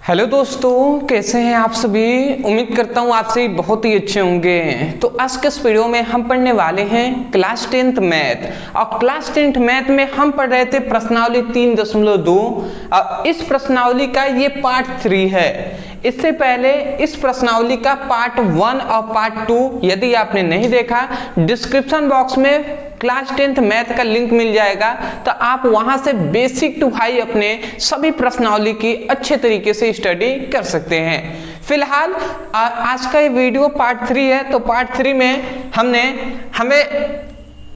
Hello दोस्तों, कैसे हैं आप सभी। उम्मीद करता हूँ आप सभी बहुत ही अच्छे होंगे। तो आज के इस वीडियो में हम पढ़ने वाले हैं क्लास 10th मैथ। और क्लास 10th मैथ में हम पढ़ रहे थे प्रश्नावली 3.2 और इस प्रश्नावली का ये पार्ट 3 है। इससे पहले इस प्रश्नावली का पार्ट 1 और पार्ट 2 यदि आपने नहीं देखा, डिस्क्रिप्शन बॉक्स में क्लास 10th मैथ का लिंक मिल जाएगा, तो आप वहां से बेसिक टू हाई अपने सभी प्रश्नावली की अच्छे तरीके से स्टडी कर सकते हैं। फिलहाल आज का ये वीडियो पार्ट 3 है, तो पार्ट 3 में हमें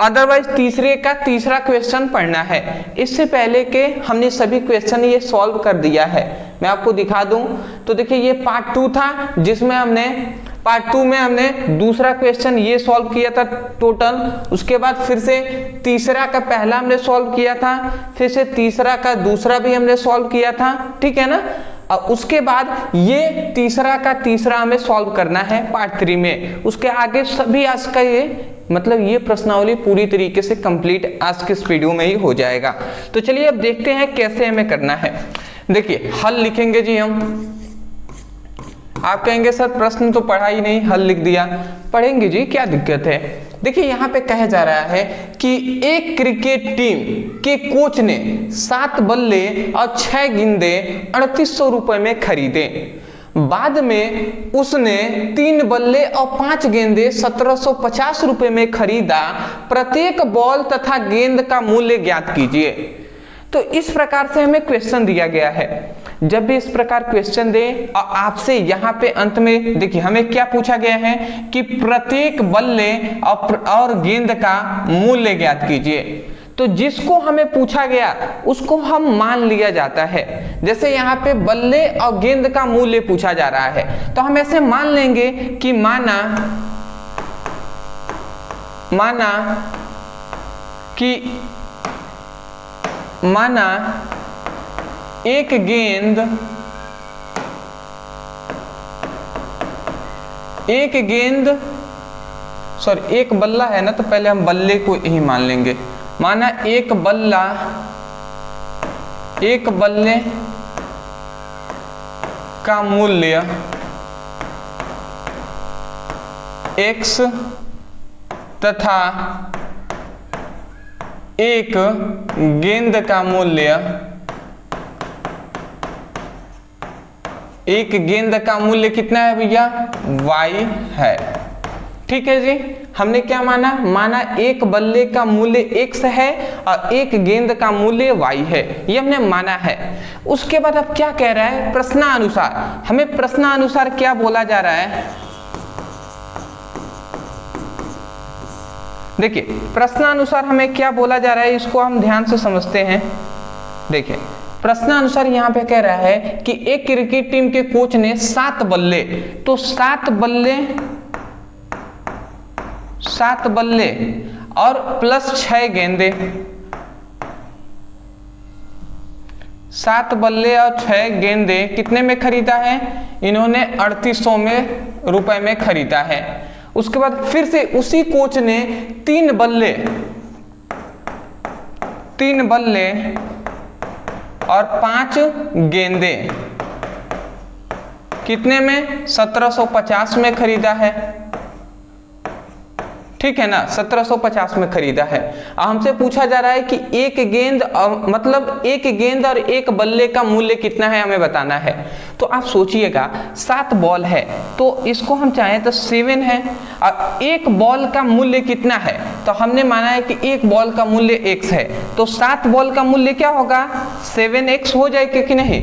अदरवाइज तीसरे का तीसरा क्वेश्चन पढ़ना है। इससे पहले के हमने सभी क्वेश्चन ये सॉल्व कर दिया है। मैं आपको दिखा दूं तो देखिए, ये पार्ट 2 था जिसमें पार्ट 2 में हमने दूसरा क्वेश्चन ये सॉल्व किया था टोटल। उसके बाद फिर से तीसरा का पहला हमने सॉल्व किया था, फिर से तीसरा का दूसरा भी हमने सॉल्व किया था, ठीक है ना। और उसके बाद ये तीसरा का तीसरा हमें सॉल्व करना है पार्ट 3 में। उसके आगे सभी आज का ये प्रश्नावली पूरी तरीके से कंप्लीट आज के इस वीडियो में ही हो जाएगा। तो चलिए अब देखते हैं कैसे हमें करना है। देखिए, हल लिखेंगे जी हम। आप कहेंगे सर प्रश्न तो पढ़ा ही नहीं, हल लिख दिया। पढ़ेंगे जी, क्या दिक्कत है। देखिए, यहाँ पे कहा जा रहा है कि एक क्रिकेट टीम के कोच ने 7 बल्ले और 6 गेंदे 3800 रुपए में खरीदे। बाद में उसने 3 बल्ले और 5 गेंदे 1750 रुपए में खरीदा। प्रत्येक बॉल तथा गेंद का मूल्य ज्ञात कीजिए। तो इस प्रकार से हमें क्वेश्चन दिया गया है। जब भी इस प्रकार क्वेश्चन दे और आपसे यहाँ पे अंत में देखिए हमें क्या पूछा गया है कि प्रत्येक बल्ले और गेंद का मूल्य ज्ञात कीजिए। तो जिसको हमें पूछा गया उसको हम मान लिया जाता है। जैसे यहाँ पे बल्ले और गेंद का मूल्य पूछा जा रहा है, तो हम ऐसे मान लेंगे कि माना एक बल्ला है ना, तो पहले हम बल्ले को ही मान लेंगे। माना एक बल्ले का मूल्य x तथा एक गेंद का मूल्य कितना है भैया, y है। ठीक है जी, हमने क्या माना एक बल्ले का मूल्य x है और एक गेंद का मूल्य y है, ये हमने माना है। उसके बाद अब क्या कह रहा है, प्रश्नानुसार। हमें प्रश्नानुसार क्या बोला जा रहा है, देखिए प्रश्नानुसार हमें क्या बोला जा रहा है, इसको हम ध्यान से समझते हैं। देखिए प्रश्नानुसार यहाँ पे कह रहा है कि एक क्रिकेट टीम के कोच ने 7 बल्ले, तो 7 बल्ले और प्लस 6 गेंदे, 7 बल्ले और 6 गेंदे कितने में खरीदा है, इन्होंने 3800 रुपए में खरीदा है। उसके बाद फिर से उसी कोच ने 3 बल्ले और 5 गेंदे कितने में, 1750 में खरीदा है। ठीक है ना, 1750 में खरीदा है। हमसे पूछा जा रहा है कि एक गेंद और एक बल्ले का मूल्य कितना है, हमें बताना है। तो आप सोचिएगा 7 बॉल है, तो इसको हम चाहें तो 7 है, और एक बॉल का मूल्य कितना है, तो हमने माना है कि एक बॉल का मूल्य x है, तो 7 बॉल का मूल्य क्या होगा, 7x हो जाएगा कि नहीं।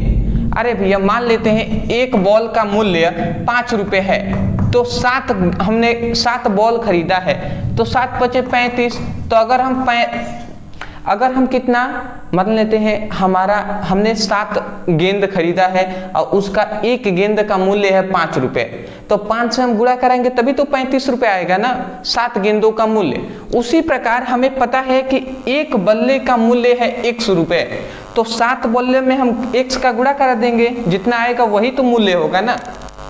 अरे भैया मान लेते हैं एक बॉल का मूल्य 5 रुपए है, तो हमने 7 बॉल खरीदा है, तो 7 × 5 = 35। तो अगर हम कितना मान लेते हैं, हमने 7 गेंद खरीदा है और उसका एक गेंद का मूल्य है 5 रुपए, तो 5 से हम गुणा करेंगे तभी तो 35 रुपए आएगा ना, 7 गेंदों का मूल्य। उसी प्रकार हमें पता है कि एक बल्ले का मूल्य है x रुपए, तो 7 बल्ले में हम x का गुणा करा देंगे, जितना आएगा वही तो मूल्य होगा ना।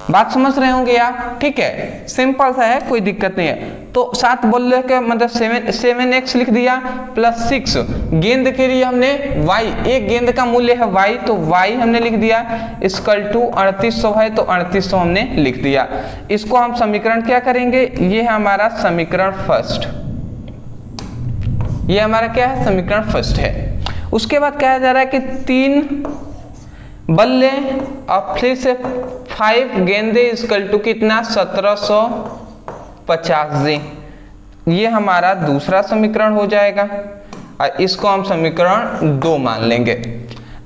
बात समझ रहे होंगे आप, ठीक है, सिंपल सा है, कोई दिक्कत नहीं है। तो 7 बोलने के मतलब 7x लिख दिया प्लस 6, गेंद के लिए हमने y, एक गेंद का मूल्य है y, तो y हमने लिख दिया इक्वल टू 3800 है, तो 3800 हमने लिख दिया। इसको हम समीकरण क्या करेंगे, ये है हमारा समीकरण फर्स्ट, ये हमारा क्या है, समीकरण फर्स्ट है। उसके बाद कहा जा रहा है कि 3 बल्ले और फिर से 5 गेंदे इक्वल टू कितना 1750 जी, ये हमारा दूसरा समीकरण हो जाएगा और इसको हम समीकरण 2 मान लेंगे।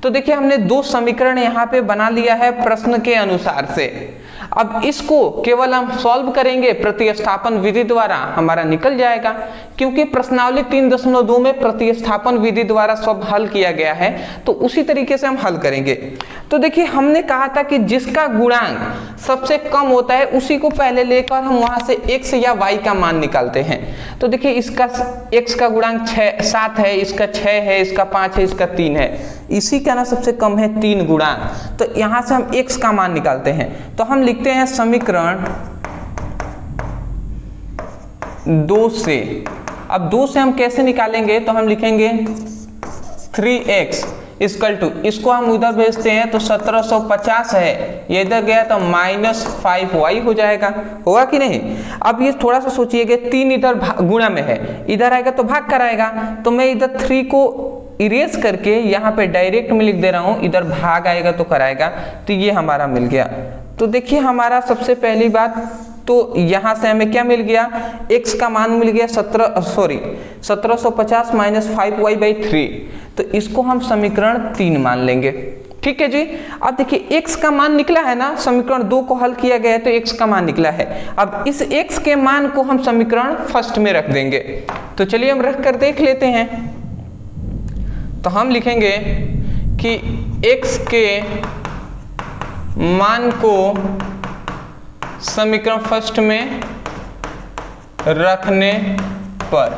तो देखिए हमने 2 समीकरण यहाँ पे बना लिया है प्रश्न के अनुसार से। अब इसको केवल हम सॉल्व करेंगे प्रतिस्थापन विधि द्वारा, हमारा निकल जाएगा, क्योंकि प्रश्नावली 3.2 में प्रतिस्थापन विधि द्वारा सब हल किया गया है, तो उसी तरीके से हम हल करेंगे। तो देखिए हमने कहा था कि जिसका गुणांक सबसे कम होता है उसी को पहले लेकर हम वहां से x या y का मान निकालते हैं। तो देखिए इसका x का गुणांक 7 है, इसका 6 है, इसका 5 है, इसका 3 है, इसी का ना सबसे कम है 3 गुणांक, तो यहां से हम x का मान निकालते हैं। तो हम लिखते हैं समीकरण 2 से। अब 2 से हम कैसे निकालेंगे, तो हम लिखेंगे 3x इक्वल टू, इसको हम उधर भेजते हैं तो 1750 है, ये इधर गया तो -5y हो जाएगा, होगा कि नहीं। अब ये थोड़ा सा सोचिएगा, 3 इधर गुणा में है, इधर आएगा तो भाग कर आएगा, तो मैं इधर 3 को इरेज करके यहाँ पे डायरेक्ट में लिख दे रहा हूँ, इधर भाग आएगा तो कराएगा, तो ये हमारा मिल गया। तो देखिए हमारा सबसे पहली बात, तो यहाँ से हमें क्या मिल गया, x का मान मिल गया 1750 माइनस 5y/3, तो इसको हम समीकरण 3 मान लेंगे, ठीक है जी। अब देखिए x का मान निकला है ना, समीकरण 2 को हल किया गया है तो x का मान निकला है। अब इस x के मान को हम समीकरण फर्स्ट में रख देंगे, तो चलिए हम रख कर देख लेते हैं। तो हम लिखेंगे कि x के मान को समीकरण फर्स्ट में रखने पर,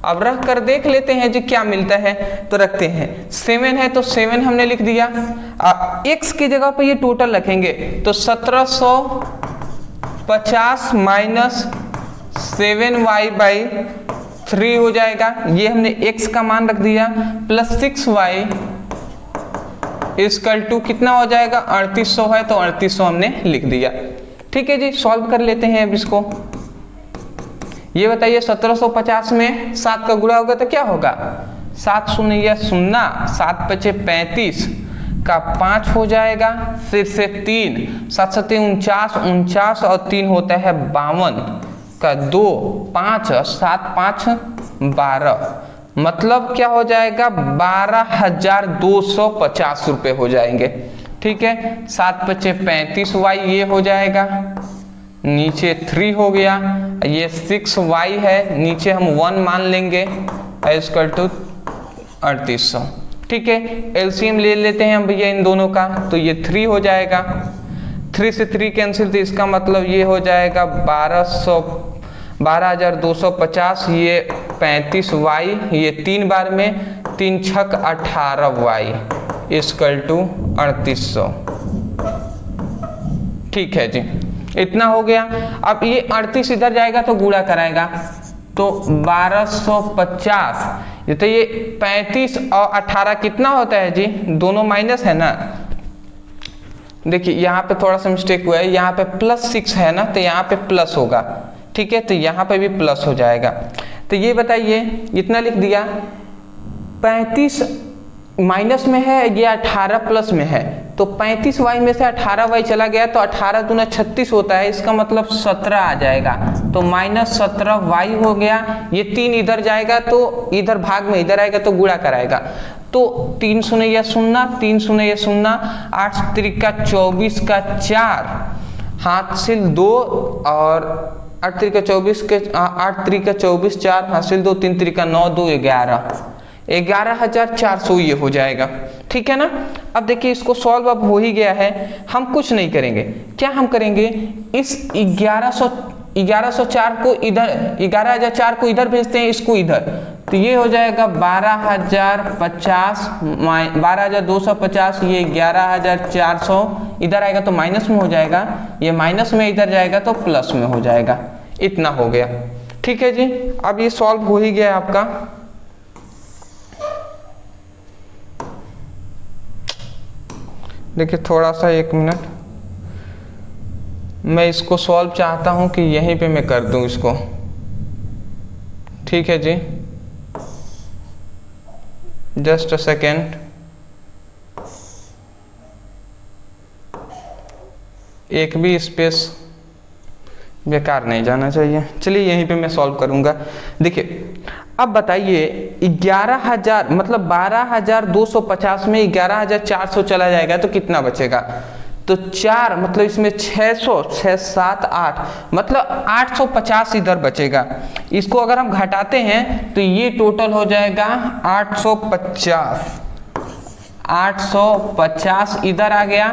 अब रख कर देख लेते हैं जी क्या मिलता है। तो रखते हैं, 7 है तो 7 हमने लिख दिया, x की जगह पे ये टोटल रखेंगे तो 1750 माइनस 7y/3 हो जाएगा, ये हमने x का मान रख दिया, प्लस 6y इक्वल टू कितना हो जाएगा 3800 है, तो 3800 हमने लिख दिया, ठीक है जी। सॉल्व कर लेते हैं अब इसको। ये बताइए 1750 में 7 का गुणा होगा तो क्या होगा, 7 शून्य 0, 7 5 35 का 5 हो जाएगा, फिर से 3, 7 7 49, 49 और 3 होता है 52 का 2, 5 7 5 12, मतलब क्या हो जाएगा 12,250 रुपये हो जाएंगे, ठीक है। 7 5 35y ये हो जाएगा, नीचे 3 हो गया, ये 6y है, नीचे हम 1 मान लेंगे इक्वल टू 3800, ठीक है। एलसीएम ले लेते हैं हम भैया इन दोनों का, तो ये 3 हो जाएगा, 3 से 3 कैंसिल, तो इसका मतलब ये हो जाएगा 12,250, ये 35y, ये 3 बार में 3 छक 18y इक्वल टू 3800, ठीक है जी, इतना हो गया। अब ये 38 इधर जाएगा तो गुणा कराएगा, तो 1250, तो ये 35 और 18 कितना होता है जी, दोनों माइनस है ना। देखिए यहाँ पे थोड़ा सा मिस्टेक हुआ है, यहाँ पे +6 है ना, तो यहाँ पे प्लस होगा, ठीक है, तो यहाँ पे भी प्लस हो जाएगा। तो ये बताइए इतना लिख दिया, 35 माइनस में है, ये 18 प्लस में है, तो 35y में से 18y चला गया तो 18 दूना 36 होता है, इसका मतलब 17 आ जाएगा, तो -17y हो गया। ये 3 इधर जाएगा तो इधर भाग में इधर आएगा तो गुणा कराएगा, तो 3 शून्य 0, 3 शून्य 0, 8 त्रिका 24 का 4, हासिल 2 और 8 त्रिका 24 के 8 त्रिका 24, 4 हासिल 2, 3 त्रिका 9, 2 11,400 ये हो जाएगा, ठीक है ना। अब देखिए इसको सॉल्व अब हो ही गया है, हम कुछ नहीं करेंगे, क्या हम करेंगे, इस 1104 को इधर, 11,004 को इधर भेजते हैं, इसको इधर, तो ये हो जाएगा 12,050 12,250, ये 11,400 इधर आएगा तो माइनस में हो जाएगा, ये माइनस में इधर जाएगा तो प्लस में हो जाएगा। इतना हो गया। ठीक है जी, अब ये सॉल्व हो ही गया आपका। देखिए थोड़ा सा 1 मिनट, मैं इसको सॉल्व चाहता हूं कि यहीं पे मैं कर दूं इसको। ठीक है जी, जस्ट अ सेकेंड, एक भी स्पेस बेकार नहीं जाना चाहिए। चलिए यहीं पे मैं सॉल्व करूंगा। देखिए अब बताइए 11,000 मतलब 12,250 में 11,400 चला जाएगा तो कितना बचेगा? तो 4 मतलब इसमें 600, 6, 7, 8 मतलब 850 इधर बचेगा। इसको अगर हम घटाते हैं तो ये टोटल हो जाएगा 850। 850 इधर आ गया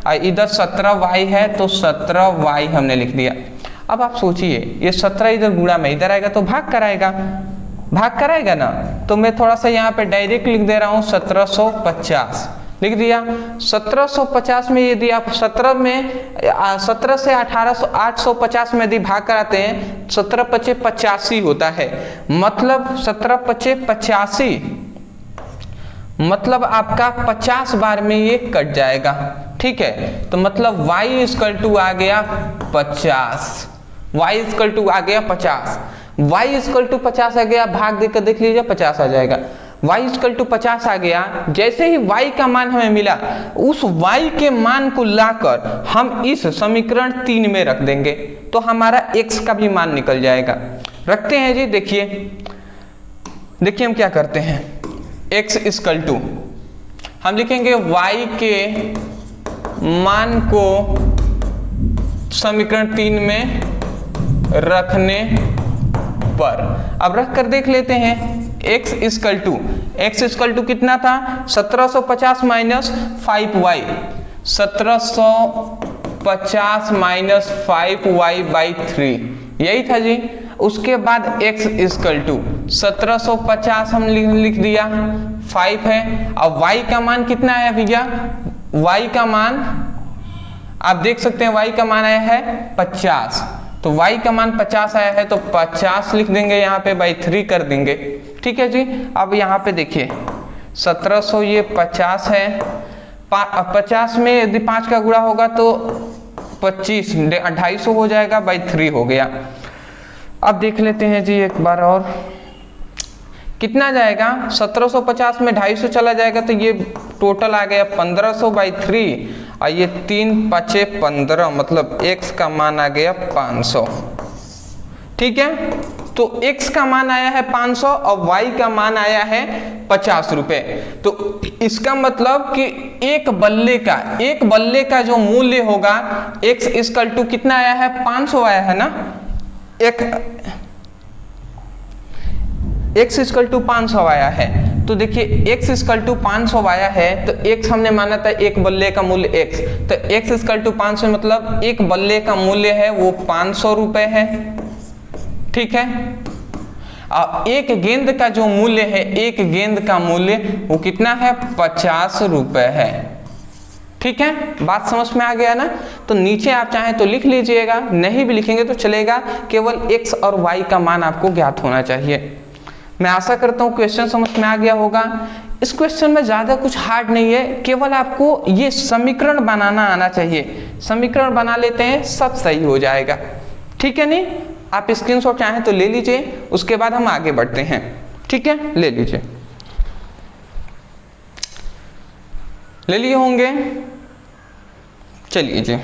और इधर 17y है तो 17y हमने लिख दिया। अब आप सोचिए ये 17 इधर गुणा में इधर आएगा तो भाग कराएगा, भाग कराएगा ना। तो मैं थोड़ा सा यहाँ पे डायरेक्ट लिख दे रहा हूँ 1750 लिख दिया। 1750 में यदि आप 17 से 850 में यदि भाग कराते हैं 17×5 85 होता है, मतलब 17×5 85 मतलब आपका 50 बार में ये कट जाएगा। ठीक है, तो मतलब y इक्वल टू आ गया 50, y इक्वल टू आ गया 50, y इक्वल टू 50 आ गया, भाग देकर देख लीजिए 50 आ जाएगा। y इक्वल टू 50 आ गया। जैसे ही y का मान हमें मिला, उस y के मान को लाकर हम इस समीकरण 3 में रख देंगे तो हमारा x का भी मान निकल जाएगा। रखते हैं जी। देखिए हम क्या करते हैं, x इक्वल टू हम लिखेंगे y के मान को समीकरण 3 में रखने पर, अब रख कर देख लेते हैं। x इक्वल टू कितना था? 1750 minus 5y, 1750 minus 5y by 3, यही था जी। उसके बाद x इक्वल टू 1750 हम लिख दिया, 5 है। अब y का मान कितना आया भैया? y का मान आप देख सकते हैं, y का मान आया है 50, तो y का मान 50 आया है तो 50 लिख देंगे यहाँ पे, बाई 3 कर देंगे। ठीक है जी। अब यहाँ पे देखिए 1700 ये 50 है, 50 में यदि 5 का गुणा होगा तो 25 250 हो जाएगा, बाई 3 हो गया। अब देख लेते हैं जी एक बार और, कितना जाएगा? 1750 में 250 चला जाएगा तो ये टोटल आ गया 1500 बाई 3 और ये 3×5 15 मतलब x का मान आ गया 500। ठीक है, तो x का मान आया है 500 और y का मान आया है 50 रुपए। तो इसका मतलब कि एक बल्ले का जो मूल्य होगा x इक्वल टू कितना आया है? 500 आया है ना। x इक्वल टू 500 आया है, तो देखिए x इक्वल टू 500 आया है तो x हमने माना था एक बल्ले का मूल्य x, तो x इक्वल टू 500 मतलब एक बल्ले का मूल्य है वो 500 रुपए है। ठीक है, और एक गेंद का जो मूल्य है, एक गेंद का मूल्य वो कितना है? 50 रुपए है। ठीक है, बात समझ में आ गया ना। तो नीचे आप चाहें तो लिख लीजिएगा, नहीं भी लिखेंगे तो चलेगा, केवल x और y का मान आपको ज्ञात होना चाहिए। मैं आशा करता हूँ क्वेश्चन समझ में आ गया होगा। इस क्वेश्चन में ज़्यादा कुछ हार्ड नहीं है, केवल आपको ये समीकरण बनाना आना चाहिए। समीकरण बना लेते हैं सब सही हो जाएगा। ठीक है, नहीं आप स्क्रीनशॉट चाहें तो ले लीजिए, उसके बाद हम आगे बढ़ते हैं। ठीक है, ले लीजिए, ले लिए होंगे। चलिए जी,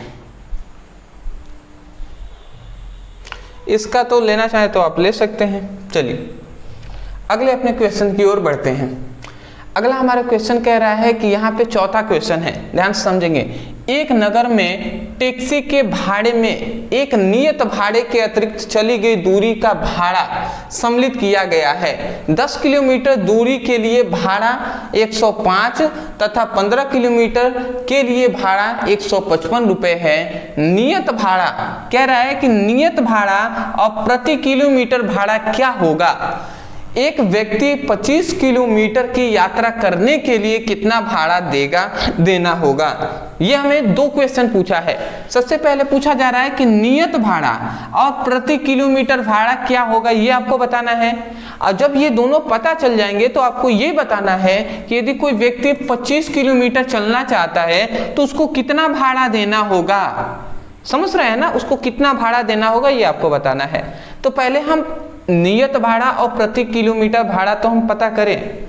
इसका तो लेना चाहे तो आप ले सकते हैं। चलिए अगले अपने क्वेश्चन की ओर बढ़ते हैं। अगला हमारा क्वेश्चन कह रहा है कि यहाँ पे चौथा क्वेश्चन है, ध्यान से समझेंगे। एक नगर में टैक्सी के भाड़े में एक नियत भाड़े के अतिरिक्त चली गई दूरी का भाड़ा सम्मिलित किया गया है। 10 किलोमीटर दूरी के लिए भाड़ा 105 तथा 15 किलोमीटर के लिए भाड़ा 155 रुपए है। नियत भाड़ा कह रहा है कि नियत भाड़ा और प्रति किलोमीटर भाड़ा क्या होगा। एक व्यक्ति 25 किलोमीटर की यात्रा करने के लिए कितना भाड़ा देना होगा। ये हमें दो क्वेश्चन पूछा है। सबसे पहले पूछा जा रहा है कि नियत भाड़ा और प्रति किलोमीटर भाड़ा क्या होगा, ये आपको बताना है। और जब ये दोनों पता चल जाएंगे तो आपको ये बताना है कि यदि कोई व्यक्ति 25 किलोमीटर चलना चाहता है तो उसको कितना भाड़ा देना होगा। समझ रहे हैं ना, उसको कितना भाड़ा देना होगा ये आपको बताना है। तो पहले हम नियत भाड़ा और प्रति किलोमीटर भाड़ा तो हम पता करें।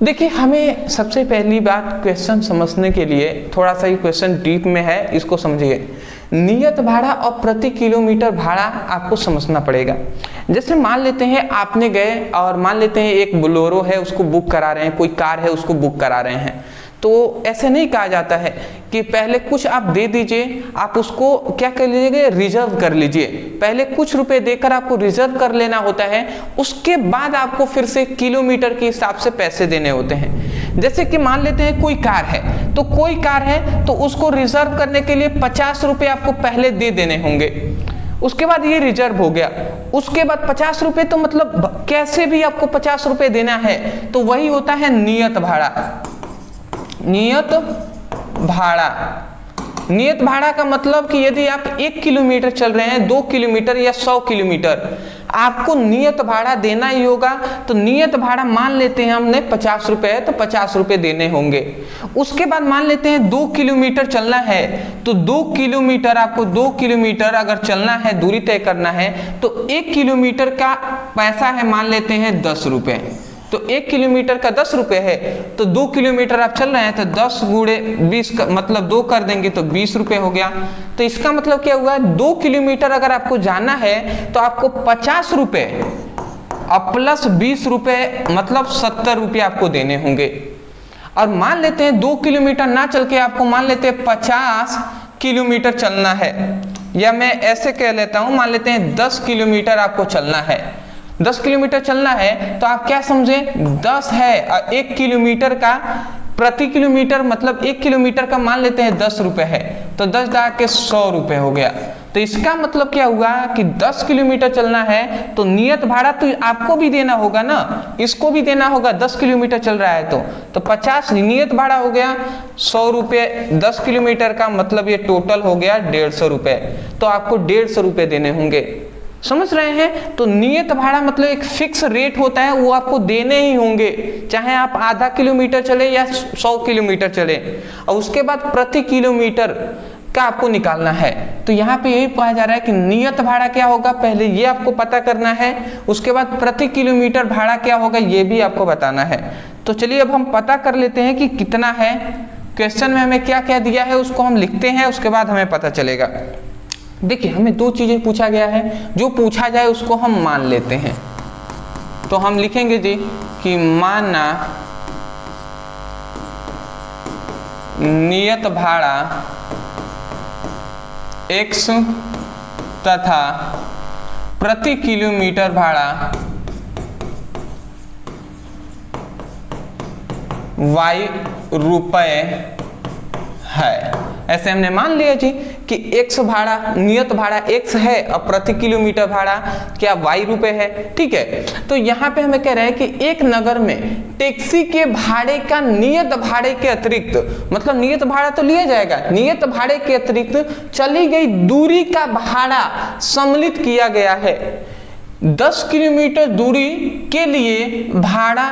देखिए, हमें सबसे पहली बात क्वेश्चन समझने के लिए थोड़ा सा ये क्वेश्चन डीप में है, इसको समझिए। नियत भाड़ा और प्रति किलोमीटर भाड़ा आपको समझना पड़ेगा। जैसे मान लेते हैं आपने गए और मान लेते हैं एक बोलेरो है उसको बुक करा रहे हैं, कोई कार है उसको बुक करा रहे हैं, तो ऐसे नहीं कहा जाता है कि पहले कुछ आप दे दीजिए, आप उसको क्या कर लीजिए, रिजर्व कर लीजिए। पहले कुछ रुपए देकर आपको रिजर्व कर लेना होता है, उसके बाद आपको फिर से किलोमीटर के हिसाब से पैसे देने होते हैं। जैसे कि मान लेते हैं कोई कार है, तो कोई कार है तो उसको रिजर्व करने के लिए 50 रुपये आपको पहले दे देने होंगे। उसके बाद ये रिजर्व हो गया, उसके बाद 50 रुपये, तो मतलब कैसे भी आपको 50 रुपये देना है, तो वही होता है नियत भाड़ा। नियत भाड़ा, नियत भाड़ा का मतलब कि यदि आप 1 किलोमीटर चल रहे हैं, 2 किलोमीटर या 100 किलोमीटर, आपको नियत भाड़ा देना ही होगा। तो नियत भाड़ा मान लेते हैं हमने 50 रुपये है तो 50 रुपये देने होंगे। उसके बाद मान लेते हैं 2 किलोमीटर चलना है, तो 2 किलोमीटर आपको 2 किलोमीटर अगर चलना है, दूरी तय करना है, तो 1 किलोमीटर का पैसा है मान लेते हैं 10 रुपये। तो 1 किलोमीटर का 10 रुपये है, तो 2 किलोमीटर आप चल रहे हैं तो 10 गुणे 20 का मतलब 2 कर देंगे तो 20 रुपये हो गया। तो इसका मतलब क्या हुआ, 2 किलोमीटर अगर आपको जाना है तो आपको 50 रुपये और प्लस 20 रुपये मतलब 70 रुपये आपको देने होंगे। और मान लेते हैं 2 किलोमीटर ना चल के आपको मान लेते हैं 50 किलोमीटर चलना है, या मैं ऐसे कह लेता हूँ, मान लेते हैं 10 किलोमीटर आपको चलना है। 10 किलोमीटर चलना है तो आप क्या समझे, 10 है और 1 किलोमीटर का प्रति किलोमीटर मतलब 1 किलोमीटर का मान लेते हैं 10 रुपये है, तो 10 दा के 100 रुपये हो गया। तो इसका मतलब क्या हुआ कि 10 किलोमीटर चलना है तो नियत भाड़ा तो आपको भी देना होगा ना, इसको भी देना होगा। 10 किलोमीटर चल रहा है तो 50 नियत भाड़ा हो गया, 100 रुपये 10 किलोमीटर का मतलब ये टोटल हो गया 150 रुपये। तो आपको 150 रुपये देने होंगे। समझ रहे हैं। तो नियत भाड़ा मतलब एक फिक्स रेट होता है, वो आपको देने ही होंगे, चाहे आप आधा किलोमीटर चले या 100 किलोमीटर चले। और उसके बाद प्रति किलोमीटर का आपको निकालना है। तो यहाँ पे यही कहा जा रहा है कि नियत भाड़ा क्या होगा, पहले ये आपको पता करना है, उसके बाद प्रति किलोमीटर भाड़ा क्या होगा ये भी आपको बताना है। तो चलिए अब हम पता कर लेते हैं कि कितना है। क्वेश्चन में हमें क्या क्या दिया है उसको हम लिखते हैं, उसके बाद हमें पता चलेगा। देखिए, हमें 2 चीजें पूछा गया है, जो पूछा जाए उसको हम मान लेते हैं। तो हम लिखेंगे जी कि माना नियत भाड़ा x तथा प्रति किलोमीटर भाड़ा y रुपए है। ऐसे हमने मान लिया जी कि x भाड़ा, नियत भाड़ा x है और प्रति किलोमीटर भाड़ा क्या y रुपए है। ठीक है, तो यहाँ पे हमें कह रहे हैं कि एक नगर में टैक्सी के भाड़े का नियत भाड़े के अतिरिक्त, मतलब नियत भाड़ा तो लिया जाएगा, नियत भाड़े के अतिरिक्त चली गई दूरी का भाड़ा सम्मिलित किया गया है। 10 किलोमीटर दूरी के लिए भाड़ा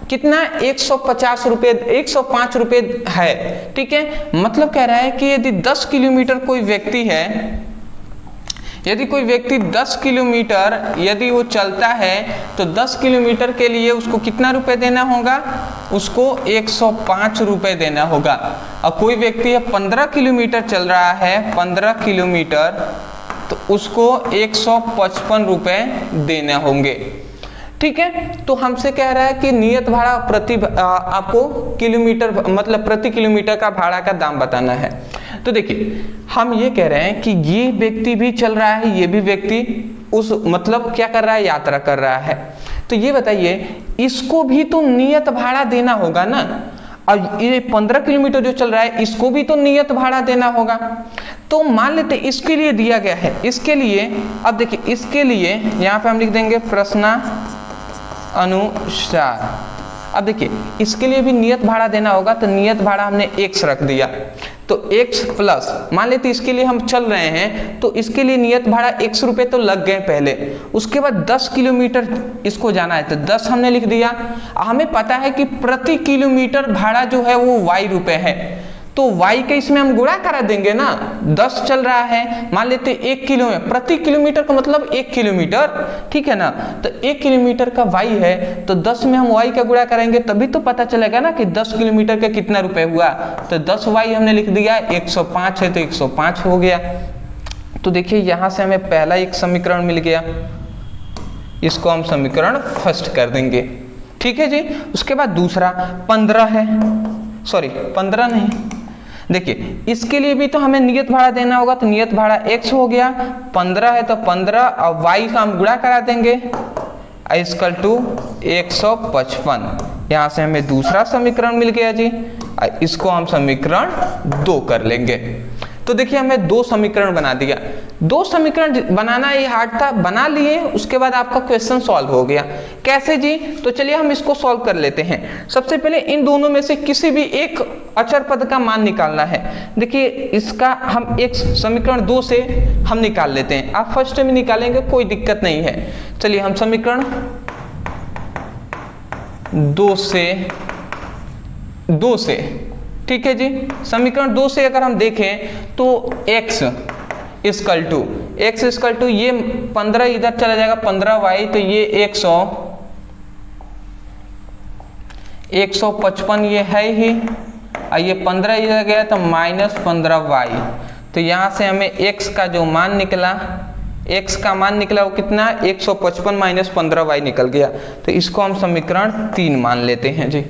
कितना, 150 रुपये, 105 रुपये है। ठीक है, मतलब कह रहा है कि यदि 10 किलोमीटर कोई व्यक्ति है, यदि कोई व्यक्ति 10 किलोमीटर यदि वो चलता है तो 10 किलोमीटर के लिए उसको कितना रुपए देना होगा, उसको 105 रुपये देना होगा। और कोई व्यक्ति है 15 किलोमीटर चल रहा है, 15 किलोमीटर, तो उसको 155 रुपये देने होंगे। ठीक है, तो हमसे कह रहा है कि नियत भाड़ा आपको किलोमीटर मतलब प्रति किलोमीटर का भाड़ा का दाम बताना है। तो देखिए, हम ये कह रहे हैं कि ये व्यक्ति भी चल रहा है, ये भी व्यक्ति उस मतलब क्या कर रहा है, यात्रा कर रहा है। तो ये बताइए, इसको भी तो नियत भाड़ा देना होगा ना। और ये 15 किलोमीटर जो चल रहा है इसको भी तो नियत भाड़ा देना होगा। तो मान लेते इसके लिए दिया गया है, इसके लिए अब देखिए, इसके लिए यहाँ पे हम लिख देंगे प्रश्न अनुसार। अब देखिए इसके लिए भी नियत भाड़ा देना होगा, तो नियत भाड़ा हमने x रख दिया, तो x प्लस मान लेते इसके लिए हम चल रहे हैं तो इसके लिए नियत भाड़ा x रुपए तो लग गए पहले, उसके बाद 10 किलोमीटर इसको जाना है तो 10 हमने लिख दिया। हमें पता है कि प्रति किलोमीटर भाड़ा जो है वो y रुपए है, तो y के इसमें हम गुणा करा देंगे ना, 10 चल रहा है मान लेते 1 किलो में, प्रति किलोमीटर का मतलब 1 किलोमीटर, ठीक है ना, तो 1 किलोमीटर का y है तो 10 में हम y का गुणा करेंगे तभी तो पता चलेगा ना कि 10 किलोमीटर का कितना रुपए हुआ, तो 10y हमने लिख दिया, 105 है तो 105 हो गया। तो देखिए यहाँ से हमें पहला एक समीकरण मिल गया, इसको हम समीकरण फर्स्ट कर देंगे, ठीक है जी। उसके बाद दूसरा 15 है, सॉरी 15 नहीं, देखिए इसके लिए भी तो हमें नियत भाड़ा देना होगा, तो नियत भाड़ा x हो गया, 15 है तो 15 और y का हम गुणा करा देंगे इक्वल टू 155। यहाँ से हमें दूसरा समीकरण मिल गया जी, इसको हम समीकरण 2 कर लेंगे। तो देखिए हमें 2 समीकरण बना दिया, 2 समीकरण बनाना ये हार्ड था, बना लिए, उसके बाद आपका क्वेश्चन सॉल्व हो गया। कैसे जी, तो चलिए हम इसको सॉल्व कर लेते हैं। सबसे पहले इन दोनों में से किसी भी एक अचर पद का मान निकालना है। देखिए इसका हम एक समीकरण 2 से हम निकाल लेते हैं, आप फर्स्ट में निकालेंगे कोई दिक्कत नहीं है। चलिए हम समीकरण 2 से ठीक है जी, समीकरण 2 से अगर हम देखें तो x इक्वल टू ये 15 इधर चला जाएगा 15y, तो ये 155 ये है ही, और ये 15 इधर गया तो -15y, तो यहाँ से हमें x का जो मान निकला, x का मान निकला वो कितना, 155 - 15y निकल गया, तो इसको हम समीकरण 3 मान लेते हैं जी,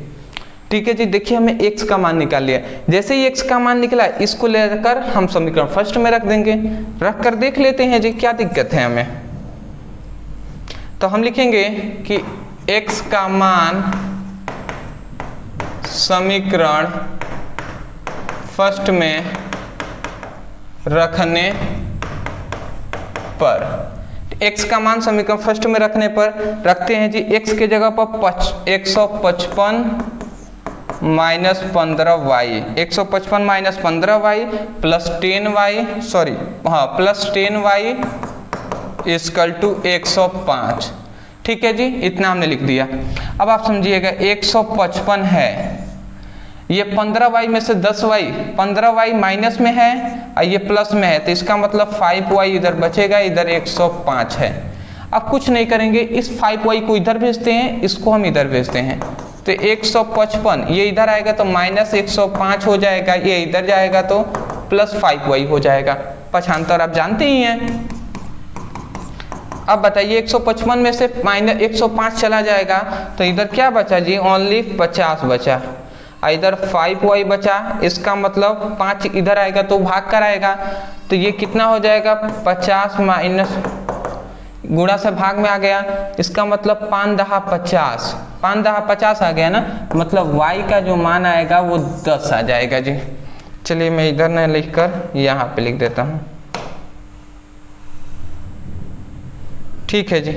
ठीक है जी। देखिए हमें x का मान निकाल लिया, जैसे ही x का मान निकला इसको लेकर हम समीकरण फर्स्ट में रख देंगे, रख कर देख लेते हैं जी क्या दिक्कत है हमें। तो हम लिखेंगे कि x का मान समीकरण फर्स्ट में रखने पर, x का मान समीकरण फर्स्ट में रखने पर रखते हैं जी, x के जगह पर 155 -15y, 155 - 15y plus 10y, sorry हाँ प्लस 10y इक्वल टू 105, ठीक है जी, इतना हमने लिख दिया। अब आप समझिएगा 155 है, ये 15y में से 10y, 15y माइनस में है और ये प्लस में है, तो इसका मतलब 5y इधर बचेगा, इधर 105 है। अब कुछ नहीं करेंगे, इस 5y को इधर भेजते हैं, इसको हम इधर भेजते हैं, तो 155 ये इधर आएगा तो -105 हो जाएगा, ये इधर जाएगा तो +5y हो जाएगा, पक्षांतर आप जानते ही हैं। अब बताइए 155 में से -105 चला जाएगा तो इधर क्या बचा जी, ओनली 50 बचा, इधर 5y बचा, इसका मतलब 5 इधर आएगा तो भाग कर आएगा, तो ये कितना हो जाएगा 50 माइनस गुणा से भाग में आ गया, इसका मतलब 5 दहा 50, 5 दहा 50 आ गया ना, मतलब y का जो मान आएगा वो 10 आ जाएगा जी। चलिए मैं इधर न लिखकर यहाँ पे लिख देता हूँ, ठीक है जी।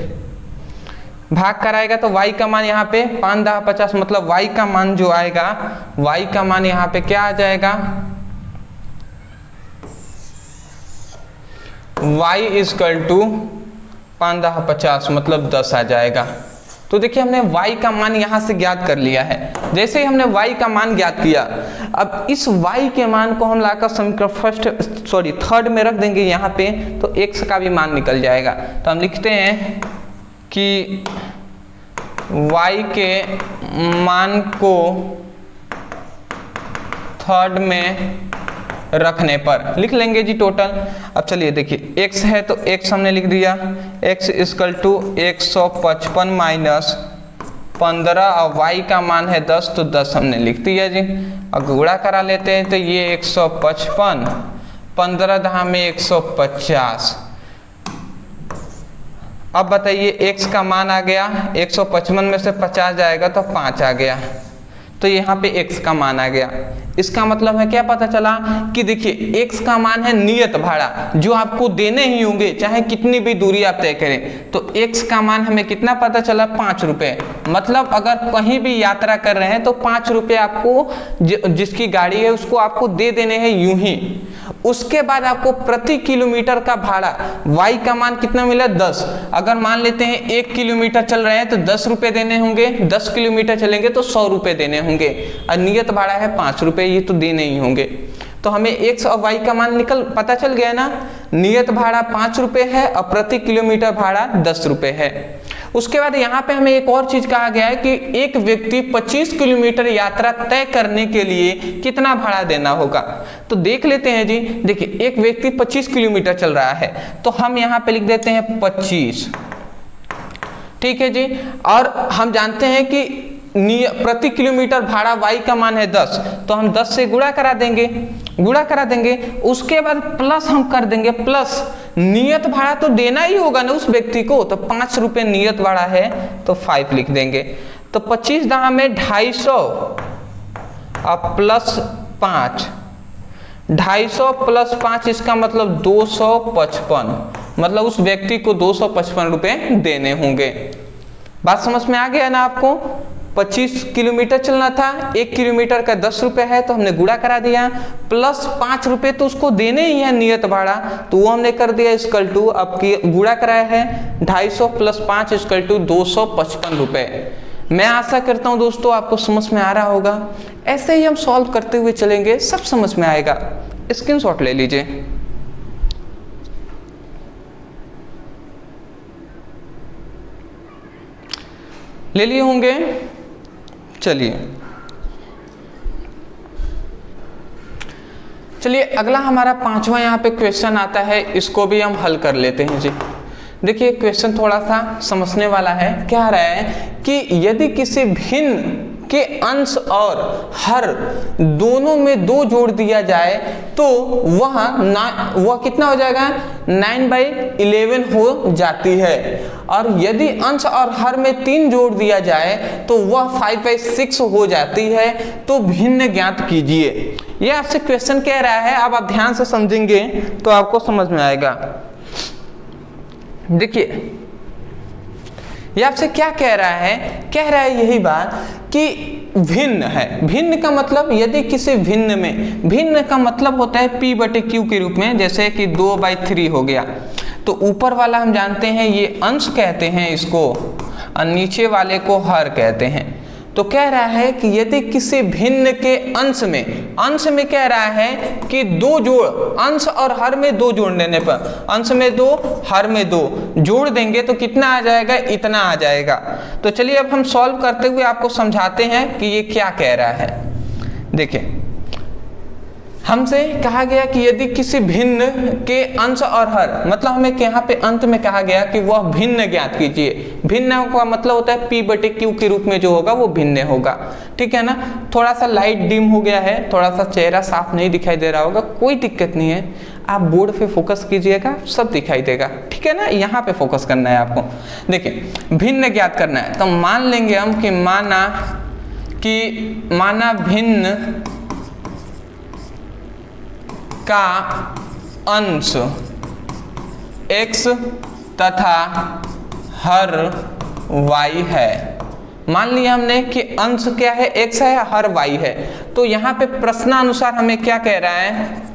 भाग कर आएगा तो y का मान यहाँ पे 5 दहा 50, मतलब y का मान जो आएगा, y का मान यहाँ पे क्या आ जाएगा, y इक्वल टू 5 दहा 50 मतलब 10 आ जाएगा। तो देखिए हमने y का मान यहाँ से ज्ञात कर लिया है। जैसे ही हमने y का मान ज्ञात किया, अब इस y के मान को हम लाकर समीकरण थर्ड में रख देंगे यहाँ पे, तो x का भी मान निकल जाएगा। तो हम लिखते हैं कि y के मान को थर्ड में रखने पर लिख लेंगे जी टोटल। अब चलिए देखिए x है तो x हमने लिख दिया, x इक्वल टू 155 माइनस 15 और y का मान है 10 तो 10 हमने लिख दिया जी। अब गुणा करा लेते हैं तो ये 155, 15 दहा में 150। अब बताइए x का मान आ गया, 155 में से 50 जाएगा तो 5 आ गया, तो यहाँ पे x का मान आ गया। इसका मतलब है क्या पता चला कि देखिए x का मान है नियत भाड़ा जो आपको देने ही होंगे चाहे कितनी भी दूरी आप तय करें। तो x का मान हमें कितना पता चला 5 रुपए। मतलब अगर कहीं भी यात्रा कर रहे हैं तो 5 रुपए आपको जिसकी गाड़ी है उसको आपको दे देने हैं यूं ही। उसके बाद आपको प्रति किलोमीटर का भाड़ा y का मान कितना मिला 10। अगर मान लेते हैं 1 किलोमीटर चल रहे हैं तो 10 रुपए देने होंगे, 10 किलोमीटर चलेंगे तो 100 रुपए देने होंगे और नियत भाड़ा है 5 रुपए, ये तो देने ही होंगे। तो हमें x और y का मान पता चल गया ना। नियत भाड़ा 5 रुपए है और प्रति किलोमीटर भाड़ा 10 रुपए है। उसके बाद यहाँ पे हमें एक और चीज कहा गया है कि एक व्यक्ति 25 किलोमीटर यात्रा तय करने के लिए कितना भाड़ा देना होगा। तो देख लेते हैं जी। देखिए एक व्यक्ति 25 किलोमीटर चल रहा है तो हम यहाँ पे लिख देते हैं 25, ठीक है जी। और हम जानते हैं कि प्रति किलोमीटर भाड़ा y का मान है 10, तो हम 10 से गुणा करा देंगे। उसके बाद प्लस हम कर देंगे प्लस नियत भाड़ा तो देना ही होगा ना उस व्यक्ति को, तो 5 रुपए नियत भाड़ा है तो 5 लिख देंगे। तो 25 दाम में 250 और प्लस 5, 250 प्लस 5 इसका मतलब 255, मतलब उस व्यक्ति को 255 रुपए देने होंगे। बात समझ में आ गया ना आपको। 25 किलोमीटर चलना था, 1 किलोमीटर का 10 रुपए है तो हमने गुणा करा दिया, प्लस 5 रुपए तो उसको देने ही है नियत भाड़ा, तो वो हमने कर दिया इक्वल टू, अब गुणा कराया है 250 प्लस 5 इक्वल टू 255 रुपए। मैं आशा करता हूं दोस्तों आपको समझ में आ रहा होगा। ऐसे ही हम सॉल्व करते हुए चलेंगे, सब समझ में आएगा। स्क्रीनशॉट ले लीजिए। ले लिए होंगे। चलिए अगला हमारा 5वां यहाँ पे क्वेश्चन आता है, इसको भी हम हल कर लेते हैं जी। देखिए क्वेश्चन थोड़ा सा समझने वाला है। क्या रहा है कि यदि किसी भिन्न के अंश और हर दोनों में 2 जोड़ दिया जाए तो वह कितना हो जाएगा 9/11 हो जाती है, और यदि अंश और हर में 3 जोड़ दिया जाए तो वह 5/6 हो जाती है। तो भिन्न ज्ञात कीजिए। यह आपसे क्वेश्चन कह रहा है, अब आप ध्यान से समझेंगे तो आपको समझ में आएगा। देखिए ये आपसे क्या कह रहा है, कह रहा है यही बात कि भिन्न है। भिन्न का मतलब यदि किसी भिन्न में, भिन्न का मतलब होता है p/q के रूप में, जैसे कि 2/3 हो गया। तो ऊपर वाला हम जानते हैं ये अंश कहते हैं इसको, और नीचे वाले को हर कहते हैं। तो कह रहा है कि यदि किसी भिन्न के अंश में कह रहा है कि 2 जोड़, अंश और हर में 2 जोड़ देने पर, अंश में 2 हर में 2 जोड़ देंगे तो कितना आ जाएगा, इतना आ जाएगा। तो चलिए अब हम सॉल्व करते हुए आपको समझाते हैं कि ये क्या कह रहा है। देखिए हमसे कहा गया कि यदि किसी भिन्न के अंश और हर, मतलब हमें यहाँ पे अंत में कहा गया कि वह भिन्न ज्ञात कीजिए। भिन्न का मतलब होता है p/q के रूप में जो होगा वो भिन्न होगा, ठीक है ना। थोड़ा सा लाइट डिम हो गया है, थोड़ा सा चेहरा साफ नहीं दिखाई दे रहा होगा, कोई दिक्कत नहीं है। आप बोर्ड पे फोकस कीजिएगा, सब दिखाई देगा, ठीक है ना। यहाँ पे फोकस करना है आपको। देखिए भिन्न ज्ञात करना है तो मान लेंगे हम कि माना भिन्न का अंश x तथा हर y है। मान लिया हमने कि अंश क्या है, x है, हर y है। तो यहाँ पे प्रश्नानुसार हमें क्या कह रहा है,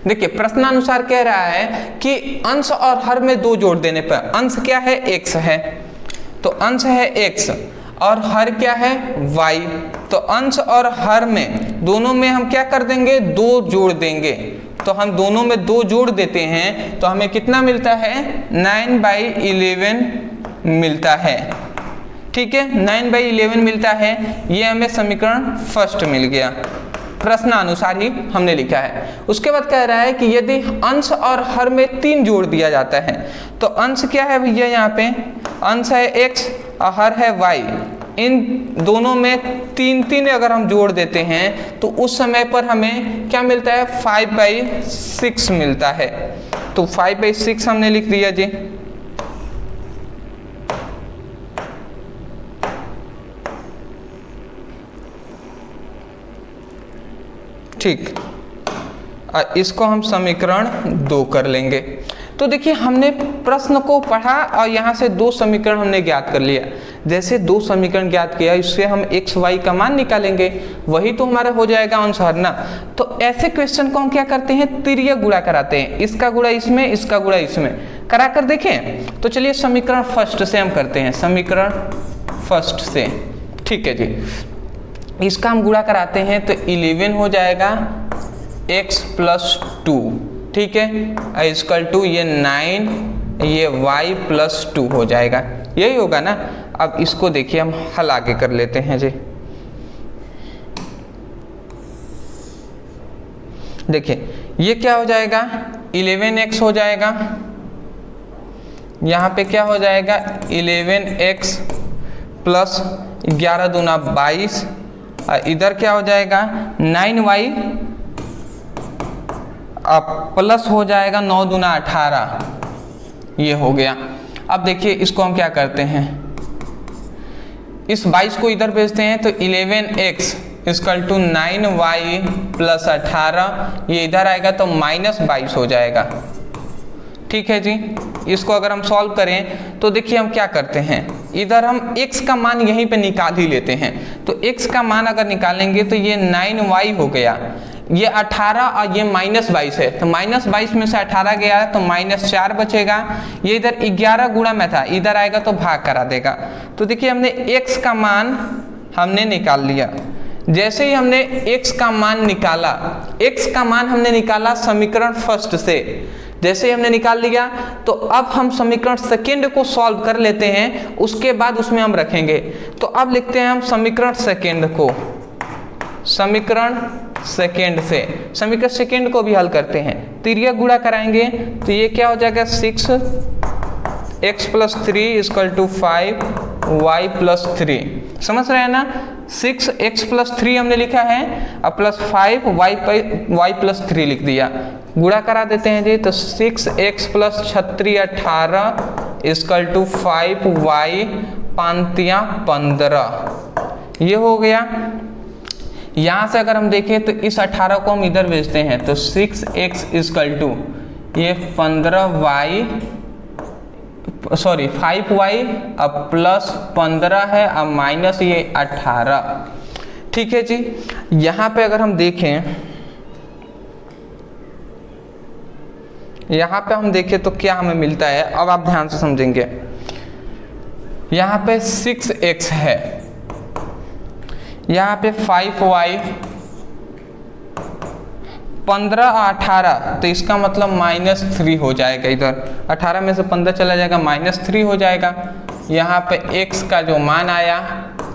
देखिए प्रश्नानुसार कह रहा है कि अंश और हर में 2 जोड़ देने पर, अंश क्या है x है, तो अंश है x और हर क्या है y। तो अंश और हर में दोनों में हम क्या कर देंगे, 2 जोड़ देंगे। तो हम दोनों में 2 जोड़ देते हैं तो हमें कितना मिलता है, 9/11 मिलता है, ठीक है। 9/11 मिलता है। ये हमें समीकरण फर्स्ट मिल गया, प्रश्नानुसार ही हमने लिखा है। उसके बाद कह रहा है कि यदि अंश और हर में 3 जोड़ दिया जाता है, तो अंश क्या है भैया, यहाँ पे अंश है x और हर है y। इन दोनों में 3 अगर हम जोड़ देते हैं तो उस समय पर हमें क्या मिलता है, 5/6 मिलता है। तो 5/6 हमने लिख दिया जी। ठीक, इसको हम समीकरण 2 कर लेंगे। तो देखिए हमने प्रश्न को पढ़ा और यहाँ से 2 समीकरण हमने ज्ञात कर लिया। जैसे 2 समीकरण ज्ञात किया, इससे हम x y का मान निकालेंगे, वही तो हमारा हो जाएगा आंसर ना। तो ऐसे क्वेश्चन को हम क्या करते हैं, तिर्यक गुणा कराते हैं, इसका गुणा इसमें, इसका गुणा इसमें करा कर देखें। तो चलिए समीकरण फर्स्ट से हम करते हैं, समीकरण फर्स्ट से, ठीक है जी। इसका हम गुणा कराते हैं तो 11 हो जाएगा x प्लस 2, ठीक है, इक्वल टू ये 9, ये y प्लस 2 हो जाएगा, यही होगा ना। अब इसको देखिए हम हल आगे कर लेते हैं जी। देखिए ये क्या हो जाएगा, 11x हो जाएगा, यहाँ पे क्या हो जाएगा 11x प्लस 11 दूना 22, और इधर क्या हो जाएगा 9y प्लस हो जाएगा 9 दूना 18, ये हो गया। अब देखिए इसको हम क्या करते हैं, इस 22 को इधर भेजते हैं तो 11x equal to 9y plus 18, ये इधर आएगा तो -22 हो जाएगा, ठीक है जी। इसको अगर हम सॉल्व करें तो देखिए हम क्या करते हैं, इधर हम x का मान यहीं पे निकाल ही लेते हैं। तो x का मान अगर निकालेंगे तो ये 9y हो गया, ये 18 और ये -22 है, तो -22 में से 18 गया तो -4 बचेगा। ये इधर 11 गुणा में था, इधर आएगा तो भाग करा देगा। तो देखिए हमने x का मान हमने निकाल लिया। जैसे ही हमने x का मान निकाला, x का मान हमने निकाला समीकरण फर्स्ट से, जैसे ही हमने निकाल लिया तो अब हम समीकरण सेकेंड को सॉल्व कर लेते हैं, उसके बाद उसमें हम रखेंगे। तो अब लिखते हैं हम समीकरण सेकेंड को, समीकरण सेकेंड से, समीकरण सेकेंड को भी हल करते हैं, तिर्यक गुणा कराएंगे तो ये क्या हो जाएगा 6x plus 3 equal to 5y plus 3, समझ रहे हैं ना। 6x प्लस 3 हमने लिखा है और प्लस 5y प्लस 3 लिख दिया, गुणा करा देते हैं जी। तो 6x plus 36 18 equal to 5y 15, ये हो गया। यहाँ से अगर हम देखें तो इस 18 को हम इधर भेजते हैं तो 6x इक्वल टू ये 5y अब प्लस 15 है, अब माइनस ये 18, ठीक है जी। यहाँ पे अगर हम देखें, यहाँ पे हम देखें तो क्या हमें मिलता है, अब आप ध्यान से समझेंगे। यहाँ पे 6x है, यहाँ पे 5y 15 और 18, तो इसका मतलब -3 हो जाएगा। इधर 18 में से 15 चला जाएगा, -3 हो जाएगा। यहाँ पे x का जो मान आया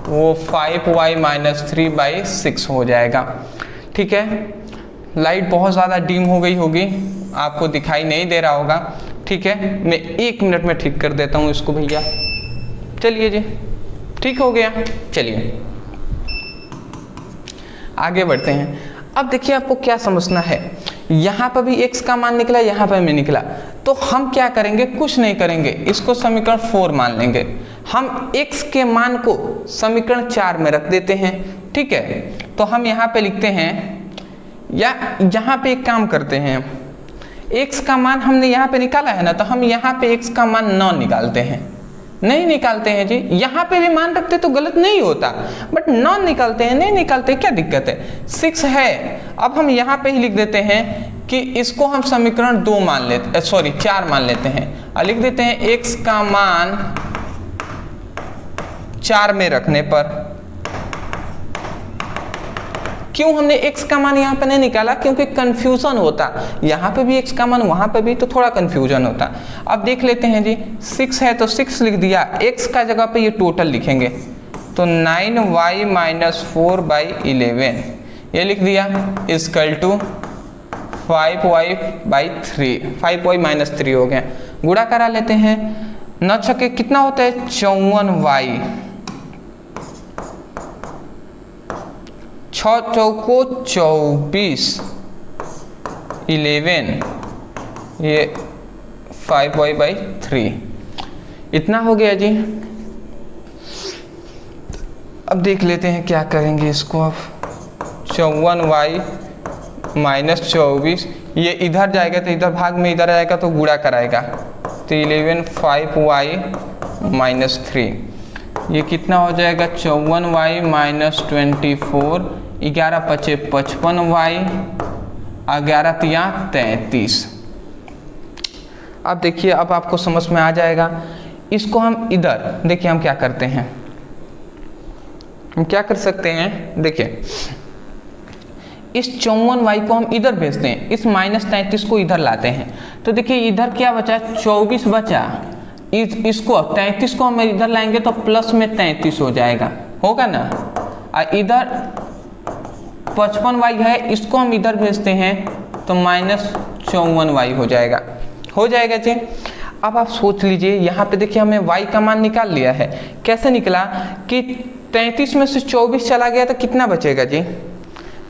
वो 5y - 3/6 हो जाएगा, ठीक है। लाइट बहुत ज़्यादा डिम हो गई होगी, आपको दिखाई नहीं दे रहा होगा, ठीक है। मैं 1 मिनट में ठीक कर देता हूँ इसको भैया। चलिए जी, ठीक हो गया। चलिए आगे बढ़ते हैं। अब देखिए आपको क्या समझना है, यहाँ पर भी x का मान निकला, यहाँ पर भी निकला, तो हम क्या करेंगे, कुछ नहीं करेंगे, इसको समीकरण 4 मान लेंगे। हम x के मान को समीकरण 4 में रख देते हैं, ठीक है। तो हम यहाँ पे लिखते हैं, या यहाँ पे एक काम करते हैं, x का मान हमने यहाँ पे निकाला है ना, तो हम यहाँ पे x का मान 9 निकालते हैं, नहीं निकालते हैं जी। यहाँ पे भी मान रखते तो गलत नहीं होता, बट 9 निकालते हैं, नहीं निकालते, क्या दिक्कत है। 6 है, अब हम यहाँ पे ही लिख देते हैं कि इसको हम समीकरण 2 मान लेते, 4 मान लेते हैं, और लिख देते हैं x का मान 4 में रखने पर। क्यों हमने x का मान यहाँ पे नहीं निकाला, क्योंकि कंफ्यूजन होता, यहाँ पे भी x का मान वहाँ पे भी, तो थोड़ा कंफ्यूजन होता। अब देख लेते हैं जी, 6 है तो 6 लिख दिया, x का जगह पे ये टोटल लिखेंगे तो 9y - 4/11 ये लिख दिया, इक्वल टू 5y/3, 5y - 3 हो गया। गुणा करा लेते हैं, 9 छक्के कितना होता है 54y, 6 चौको 24, 11, ये 5y/3 इतना हो गया जी। अब देख लेते हैं क्या करेंगे इसको। अब 54y -24, ये इधर जाएगा तो इधर भाग में इधर आएगा तो गुणा कराएगा, तो 11 5y -3, ये कितना हो जाएगा 54y -24, 11 पचे 55y, 11 तिया 33। अब देखिए, अब आपको समझ में आ जाएगा। इसको हम इधर देखिए हम क्या करते हैं, हम क्या कर सकते हैं, देखिए इस 54y को हम इधर भेजते हैं, इस -33 को इधर लाते हैं, तो देखिए इधर क्या बचा 24 बचा, इसको 33 को हम इधर लाएंगे तो प्लस में 33 हो जाएगा, होगा ना। और इधर 55y है, इसको हम इधर भेजते हैं तो -54y हो जाएगा, हो जाएगा जी। अब आप सोच लीजिए, यहाँ पे देखिए हमने y का मान निकाल लिया है। कैसे निकला कि 33 में से 24 चला गया तो कितना बचेगा जी,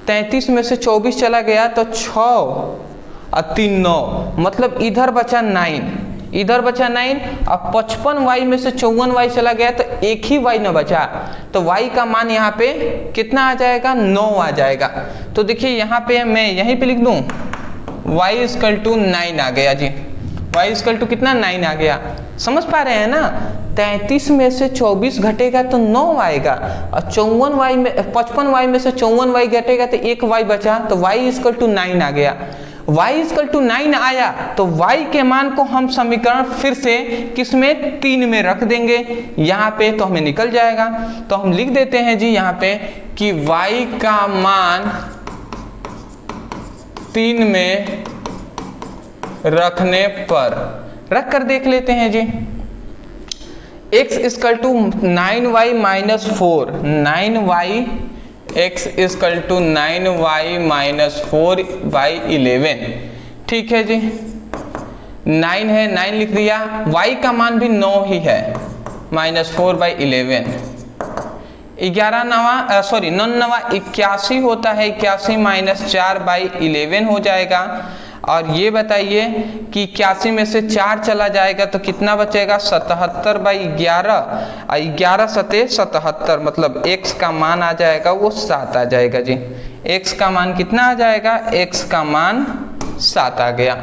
33 में से 24 चला गया तो 6 और 3 9, मतलब इधर बचा 9, इधर बचा 9। अब 55y में से 54y चला गया तो एक ही y न बचा, तो y का मान यहाँ पे कितना आ जाएगा 9 आ जाएगा। तो देखिए यहाँ पे मैं यहीं पे लिख दूँ y = 9 आ गया जी, y = कितना 9 आ गया, समझ पा रहे हैं ना। 33 में से 24 घटेगा तो 9 आएगा, और 55y में से 54y घटेगा तो एक y बचा, तो y = 9 आ गया। y = 9 आया तो y के मान को हम समीकरण फिर से किसमें 3 में रख देंगे यहाँ पे, तो हमें निकल जाएगा। तो हम लिख देते हैं जी यहाँ पे कि y का मान 3 में रखने पर, रख कर देख लेते हैं जी। x = 9y - 4, 9y, x = 9y - 4/11, ठीक है जी। 9 है, 9 लिख दिया, y का मान भी 9 ही है, -4/11, 11 नवा सॉरी 9 नवा 81 होता है, 81 - 4/11 हो जाएगा। और ये बताइए कि 81 में से 4 चला जाएगा तो कितना बचेगा 77/11, और 11 सते 77, मतलब x का मान आ जाएगा वो 7 आ जाएगा जी। x का मान कितना आ जाएगा, x का मान 7 आ गया।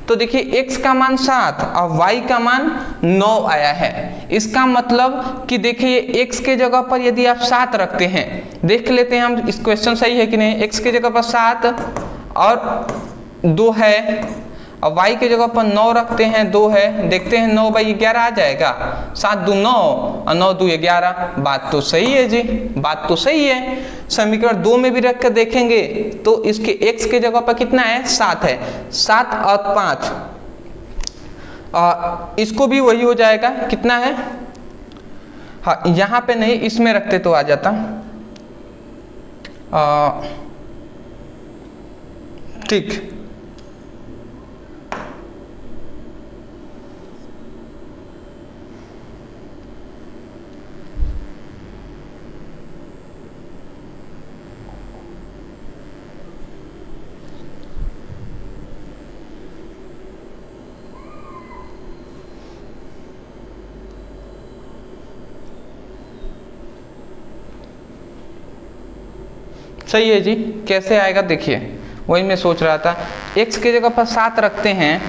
तो देखिए x का मान 7 और y का मान 9 आया है। इसका मतलब कि देखिए x के जगह पर यदि आप 7 रखते हैं, देख लेते हैं हम इस क्वेश्चन सही है कि नहीं। x के जगह पर 7 और 2 है, और y के जगह पर 9 रखते हैं, 2 है, देखते हैं 9/11 आ जाएगा, 7 2 9 और 9 2 11। बात तो सही है जी, बात तो सही है। समीकरण 2 में भी रख कर देखेंगे तो इसके x के जगह पर कितना है 7 है, 7 और 5, इसको भी वही हो जाएगा, कितना है, हाँ यहाँ पे नहीं इसमें रखते तो आ जाता, ठीक। सही है जी, कैसे आएगा देखिए, वही मैं सोच रहा था। x के जगह पर 7 रखते हैं,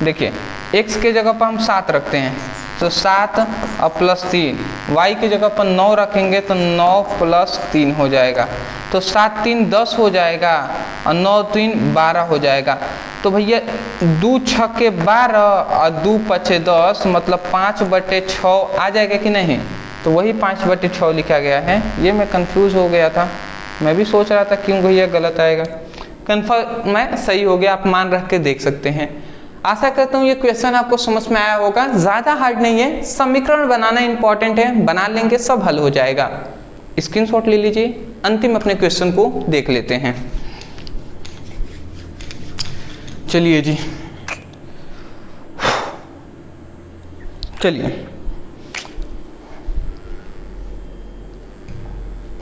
देखिए x के जगह पर हम 7 रखते हैं तो 7 और +3, y की जगह पर 9 रखेंगे तो 9 + 3 हो जाएगा, तो 7 3 10 हो जाएगा और 9 3 12 हो जाएगा। तो भैया 2 6 12 और 2 5 10, मतलब 5/6 आ जाएगा कि नहीं, तो वही 5/6 लिखा गया है। ये मैं कंफ्यूज हो गया था, मैं भी सोच रहा था क्यों भैया गलत आएगा, कन्फर्म मैं सही हो गया। आप मान रख के देख सकते हैं। आशा करता हूँ ये क्वेश्चन आपको समझ में आया होगा, ज़्यादा हार्ड नहीं है, समीकरण बनाना इंपॉर्टेंट है, बना लेंगे सब हल हो जाएगा। स्क्रीनशॉट ले लीजिए, अंतिम अपने क्वेश्चन को देख लेते हैं। चलिए जी, चलिए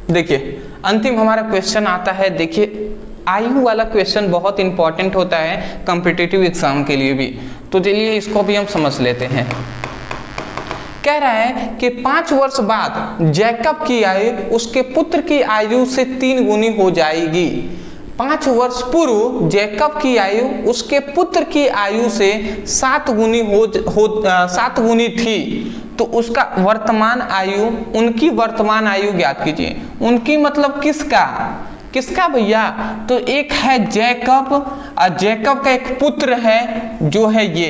देखिए अंतिम हमारा क्वेश्चन आता है। देखिए आयु वाला क्वेश्चन बहुत इंपॉर्टेंट होता है कॉम्पिटिटिव एग्जाम के लिए भी, तो चलिए इसको भी हम समझ लेते हैं। कह रहा है कि 5 वर्ष बाद जैकब की आयु उसके पुत्र की आयु से 3 गुनी हो जाएगी। 5 वर्ष पूर्व जैकब की आयु उसके पुत्र की आयु से 7 गुनी थी, तो उसका वर्तमान आयु, उनकी वर्तमान आयु ज्ञात कीजिए। उनकी मतलब किसका भैया? तो एक है जैकब और जैकब का एक पुत्र है जो है ये,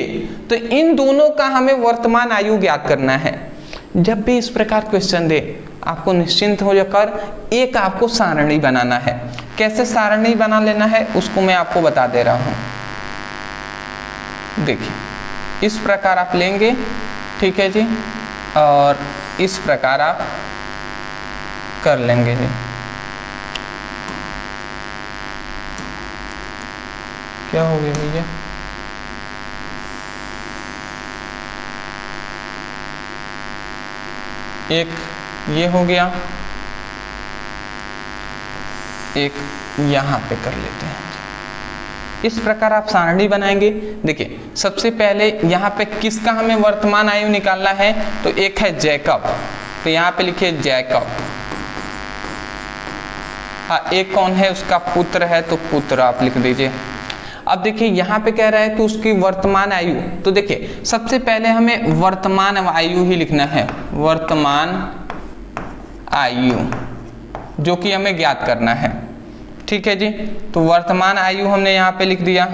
तो इन दोनों का हमें वर्तमान आयु ज्ञात करना है। जब भी इस प्रकार क्वेश्चन दे आपको निश्चिंत हो जाकर एक आपको सारणी बनाना है। कैसे सारणी बना लेना है उसको मैं आपको बता दे रहा हूं। देखिए इस प्रकार आप लेंगे, ठीक है जी, और इस प्रकार आप कर लेंगे जी। क्या हो गया भैया? एक ये हो गया, एक यहां पे कर लेते हैं। इस प्रकार आप सारणी बनाएंगे। देखिए सबसे पहले यहाँ पे किसका हमें वर्तमान आयु निकालना है, तो एक है जैकब, तो यहाँ पे लिखिए जैकब। हाँ, एक कौन है? उसका पुत्र है, तो पुत्र आप लिख दीजिए। अब देखिए यहाँ पे कह रहा है कि उसकी वर्तमान आयु, तो देखिए सबसे पहले हमें वर्तमान आयु ही लिखना है, वर्तमान आयु, जो कि हमें ज्ञात करना है, ठीक है जी। तो वर्तमान आयु हमने यहाँ पे लिख दिया।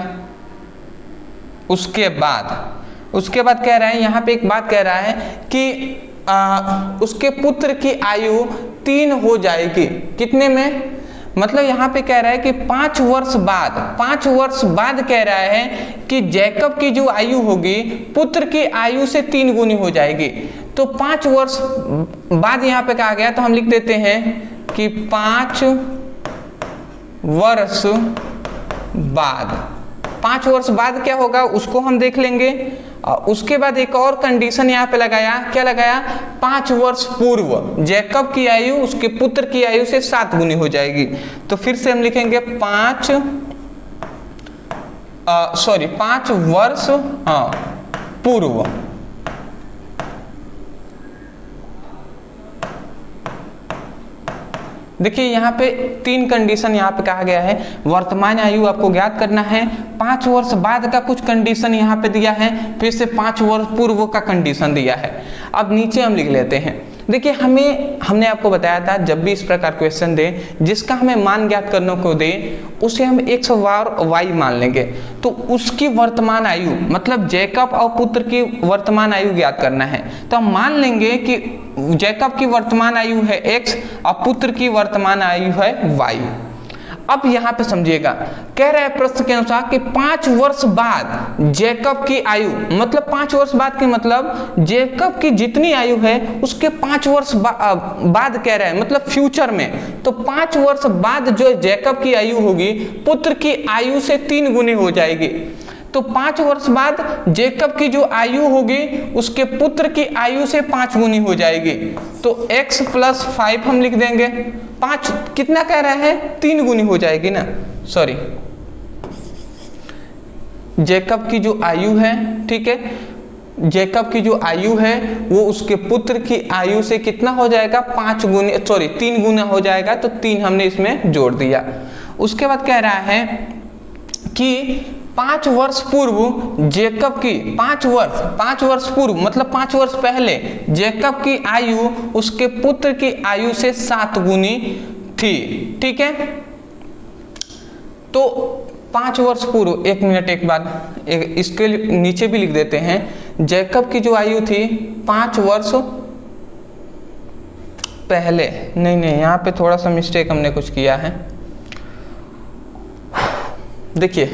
उसके बाद कह रहा है, यहाँ पे एक बात कह रहा है कि उसके पुत्र की आयु 3 हो जाएगी। कितने में? मतलब यहाँ पे कह रहा है कि 5 वर्ष बाद कह रहा है कि जैकब की जो आयु होगी पुत्र की आयु से 3 गुनी हो जाएगी। तो 5 वर्ष बाद यहाँ पे कहा गया, तो हम लिख देते हैं कि 5 वर्ष बाद क्या होगा उसको हम देख लेंगे। उसके बाद एक और कंडीशन यहाँ पे लगाया, क्या लगाया? 5 वर्ष पूर्व जैकब की आयु उसके पुत्र की आयु से 7 गुनी हो जाएगी। तो फिर से हम लिखेंगे 5 वर्ष पूर्व। देखिए यहाँ पे 3 कंडीशन यहाँ पे कहा गया है। वर्तमान आयु आपको ज्ञात करना है, 5 वर्ष बाद का कुछ कंडीशन यहाँ पे दिया है, फिर से 5 वर्ष पूर्व का कंडीशन दिया है। अब नीचे हम लिख लेते हैं। देखिए हमने आपको बताया था जब भी इस प्रकार क्वेश्चन दे जिसका हमें मान ज्ञात करने को दे उसे हम x और y मान लेंगे। तो उसकी वर्तमान आयु मतलब जैकब और पुत्र की वर्तमान आयु ज्ञात करना है। तो हम मान लेंगे कि जैकब की वर्तमान आयु है x और पुत्र की वर्तमान आयु है y। अब यहाँ पे समझिएगा, कह रहा है प्रश्न के अनुसार कि 5 वर्ष बाद जैकब की आयु, मतलब 5 वर्ष बाद के मतलब जैकब की जितनी आयु है उसके 5 वर्ष बाद कह रहा है, मतलब फ्यूचर में। तो 5 वर्ष बाद जो जैकब की आयु होगी पुत्र की आयु से 3 गुनी हो जाएगी। तो 5 वर्ष बाद जैकब की जो आयु होगी उसके पुत्र की आयु से 5 गुनी हो जाएगी। तो x + 5 हम लिख देंगे। 5 कितना कह रहा है? 3 गुनी हो जाएगी ना, सॉरी। जैकब की जो आयु है, ठीक है, जैकब की जो आयु है वो उसके पुत्र की आयु से कितना हो जाएगा? 3 गुना हो जाएगा। तो 3 हमने इसमें जोड़ दिया। उसके बाद कह रहा है कि 5 वर्ष पूर्व जैकब की 5 वर्ष पूर्व मतलब 5 वर्ष पहले जैकब की आयु उसके पुत्र की आयु से 7 गुनी थी, ठीक है। तो 5 वर्ष पूर्व, एक मिनट एक बात, इसके नीचे भी लिख देते हैं। जैकब की जो आयु थी 5 वर्ष पहले, नहीं यहाँ पे थोड़ा सा मिस्टेक हमने कुछ किया है। देखिए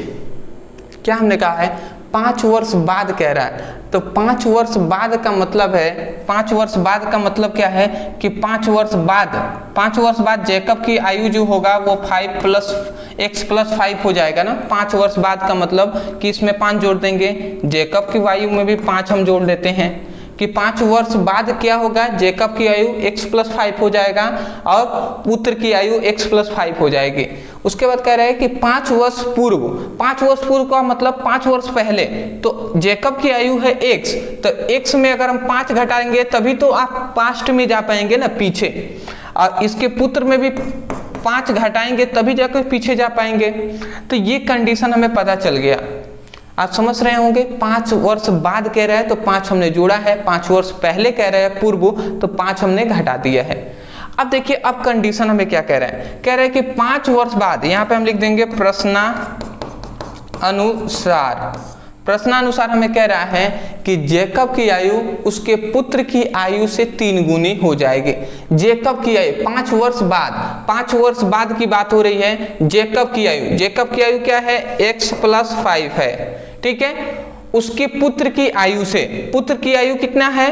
क्या हमने कहा है? 5 वर्ष बाद कह रहा है। तो 5 वर्ष बाद का मतलब है, 5 वर्ष बाद का मतलब क्या है कि 5 वर्ष बाद जैकब की आयु जो होगा वो 5 + x + 5 हो जाएगा ना। 5 वर्ष बाद का मतलब कि इसमें 5 जोड़ देंगे, जैकब की आयु में भी 5 हम जोड़ देते हैं कि 5 वर्ष बाद क्या होगा? जैकब की आयु x + 5 हो जाएगा और पुत्र की आयु x + 5 हो जाएगी। उसके बाद कह रहा है कि 5 वर्ष पूर्व का मतलब 5 वर्ष पहले। तो जैकब की आयु है x, तो x में अगर हम 5 घटाएंगे तभी तो आप पास्ट में जा पाएंगे ना, पीछे। और इसके पुत्र में भी 5 घटाएंगे तभी जाकर पीछे जा पाएंगे। तो ये कंडीशन हमें पता चल गया। आप समझ रहे होंगे 5 वर्ष बाद कह रहा है तो 5 हमने जोड़ा है, 5 वर्ष पहले कह रहा है पूर्व तो 5 हमने घटा दिया है। अब देखिए अब कंडीशन हमें क्या कह रहा है, कह रहा है कि 5 वर्ष बाद, यहाँ पे हम लिख देंगे प्रश्नानुसार हमें कह रहा है कि जेकब की आयु उसके पुत्र की आयु से 3 गुनी हो जाएगी। जेकब की आयु 5 वर्ष बाद की बात हो रही है। जेकब की आयु क्या है, x + 5 है, ठीक है। उसके पुत्र की आयु से, पुत्र की आयु कितना है,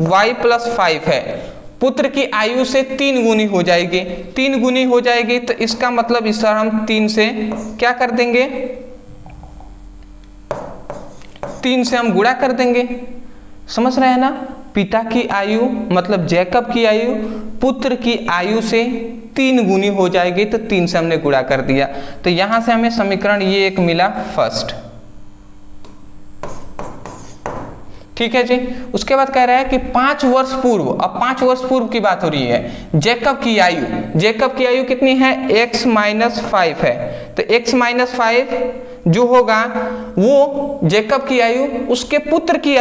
y + 5 है, पुत्र की आयु से 3 गुनी हो जाएगी। 3 गुनी हो जाएगी तो इसका मतलब इस तरह हम 3 से क्या कर देंगे, 3 से हम गुणा कर देंगे। समझ रहे हैं ना, पिता की आयु मतलब जैकब की आयु पुत्र की आयु से 3 गुनी हो जाएगी तो 3 से हमने गुणा कर दिया। तो यहां से हमें समीकरण ये एक मिला फर्स्ट, ठीक है जी। उसके बाद कह रहा है कि 5 वर्ष पूर्व, अब 5 वर्ष पूर्व की बात हो रही है। जैकब की आयु कितनी है, x - 5 है। तो x - 5 जो होगा वो जैकब की आयु उसके पुत्र की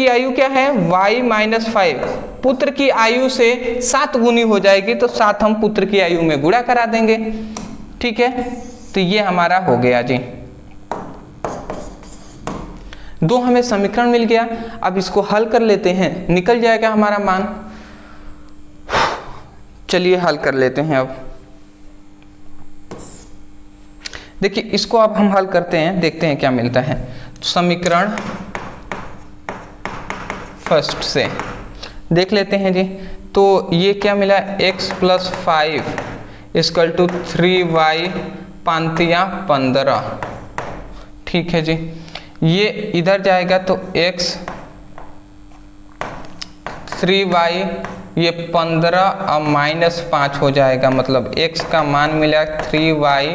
आयु क्या है, y - 5, पुत्र की आयु से 7 गुनी हो जाएगी तो 7 हम पुत्र की आयु में गुणा करा देंगे, ठीक है। तो ये हमारा हो गया जी। 2 हमें समीकरण मिल गया। अब इसको हल कर लेते हैं, निकल जाएगा हमारा मान। चलिए हल कर लेते हैं। अब देखिए इसको अब हम हल करते हैं, देखते हैं क्या मिलता है। समीकरण फर्स्ट से देख लेते हैं जी। तो ये क्या मिला, x + 5 = 3y 5 × 15, ठीक है जी। ये इधर जाएगा तो x 3y ये 15 और -5 हो जाएगा, मतलब x का मान मिला 3y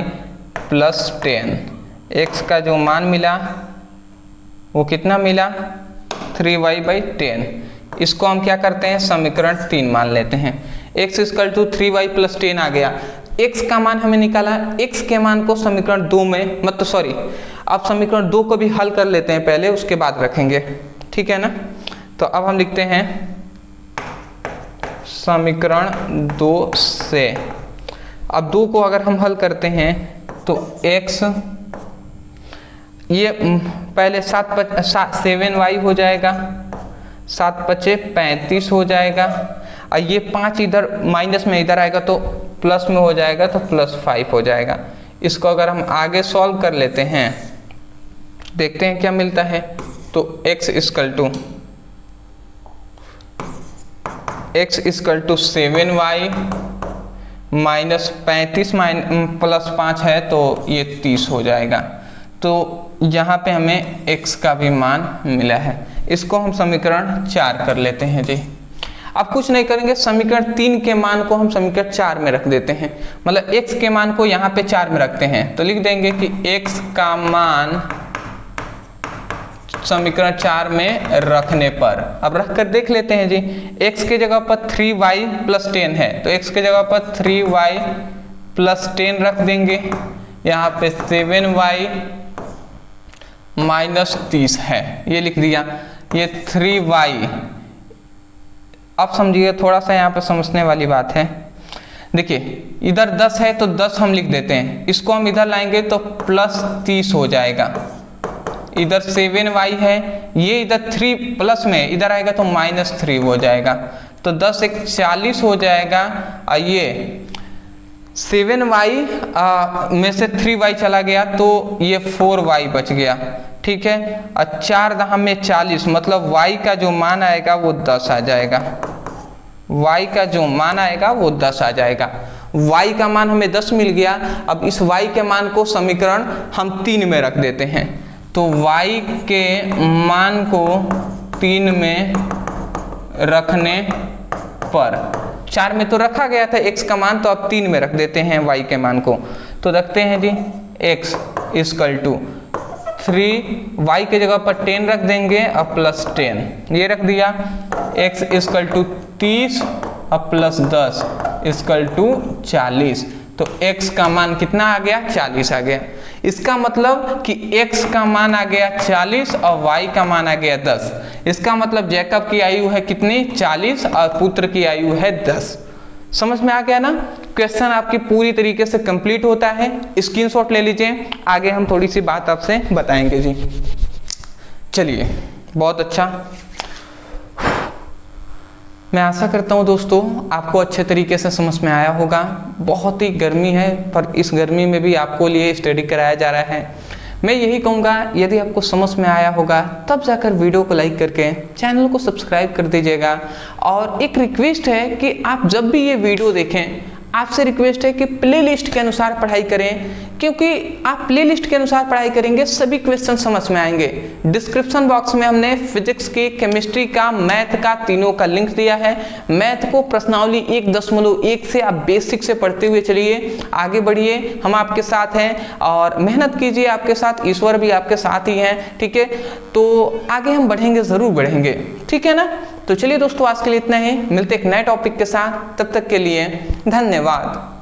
+ 10। x का जो मान मिला वो कितना मिला, 3y/10। इसको हम क्या करते हैं, समीकरण 3 मान लेते हैं। x = 3y + 10 आ गया। x का मान हमें निकाला, x के मान को समीकरण 2 में अब समीकरण 2 को भी हल कर लेते हैं पहले, उसके बाद रखेंगे, ठीक है ना। तो अब हम लिखते हैं समीकरण 2 से, अब 2 को अगर हम हल करते हैं तो x ये पहले 7y हो जाएगा, 7 × 5 = 35 हो जाएगा, और ये 5 इधर माइनस में इधर आएगा तो प्लस में हो जाएगा तो +5 हो जाएगा। इसको अगर हम आगे सॉल्व कर लेते हैं, देखते हैं क्या मिलता है। तो x = 7y -35 + 5 है तो ये 30 हो जाएगा। तो यहाँ पे हमें x का भी मान मिला है। इसको हम समीकरण 4 कर लेते हैं जी। अब कुछ नहीं करेंगे, समीकरण 3 के मान को हम समीकरण 4 में रख देते हैं, मतलब x के मान को यहाँ पे 4 में रखते हैं। तो लिख देंगे कि x का मान समीकरण 4 में रखने पर, अब रख कर देख लेते हैं जी। x के जगह पर 3y + 10 है तो x के जगह पर 3y + 10 रख देंगे। यहाँ पे 7y - 30 है, ये लिख दिया। ये 3y, अब समझिए थोड़ा सा यहाँ पे समझने वाली बात है। देखिए इधर 10 है तो 10 हम लिख देते हैं, इसको हम इधर लाएंगे तो +30 हो जाएगा। इधर 7y है, ये इधर 3 प्लस में इधर आएगा तो -3 हो जाएगा, तो 10 × 1 = 40 हो जाएगा। और ये 7y में से 3y चला गया तो ये 4y बच गया, ठीक है। और 4 × 10 = 40, मतलब y का जो मान आएगा वो 10 आ जाएगा। y का जो मान आएगा वो 10 आ जाएगा। y का मान हमें 10 मिल गया। अब इस y के मान को समीकरण हम 3 में रख देते हैं। तो y के मान को 3 में रखने पर, 4 में तो रखा गया था x का मान, तो अब 3 में रख देते हैं y के मान को। तो रखते हैं जी x = 3y के जगह पर 10 रख देंगे और +10, ये रख दिया। x = 30 और +10 = 40। तो x का मान कितना आ गया, 40 आ गया। इसका मतलब कि x का मान आ गया 40 और y का मान आ गया 10। इसका मतलब जैकब की आयु है कितनी, 40 और पुत्र की आयु है 10। समझ में आ गया ना। क्वेश्चन आपकी पूरी तरीके से कंप्लीट होता है, स्क्रीनशॉट ले लीजिए, आगे हम थोड़ी सी बात आपसे बताएंगे जी। चलिए, बहुत अच्छा। मैं आशा करता हूँ दोस्तों आपको अच्छे तरीके से समझ में आया होगा। बहुत ही गर्मी है, पर इस गर्मी में भी आपको लिए स्टडी कराया जा रहा है। मैं यही कहूँगा, यदि आपको समझ में आया होगा तब जाकर वीडियो को लाइक करके चैनल को सब्सक्राइब कर दीजिएगा। और एक रिक्वेस्ट है कि आप जब भी ये वीडियो देखें, आपसे रिक्वेस्ट है कि प्लेलिस्ट के अनुसार पढ़ाई करें, क्योंकि आप प्लेलिस्ट के अनुसार पढ़ाई करेंगे सभी क्वेश्चन समझ में आएंगे। डिस्क्रिप्शन बॉक्स में हमने फिजिक्स की, केमिस्ट्री का, मैथ का, तीनों का लिंक दिया है। मैथ को प्रश्नावली 1.1 से आप बेसिक से पढ़ते हुए चलिए, आगे बढ़िए, हम आपके साथ हैं और मेहनत कीजिए, आपके साथ ईश्वर भी आपके साथ ही हैं, ठीक है। तो आगे हम बढ़ेंगे, ज़रूर बढ़ेंगे, ठीक है ना। तो चलिए दोस्तों, आज के लिए इतना ही, मिलते एक नए टॉपिक के साथ, तब तक के लिए धन्यवाद।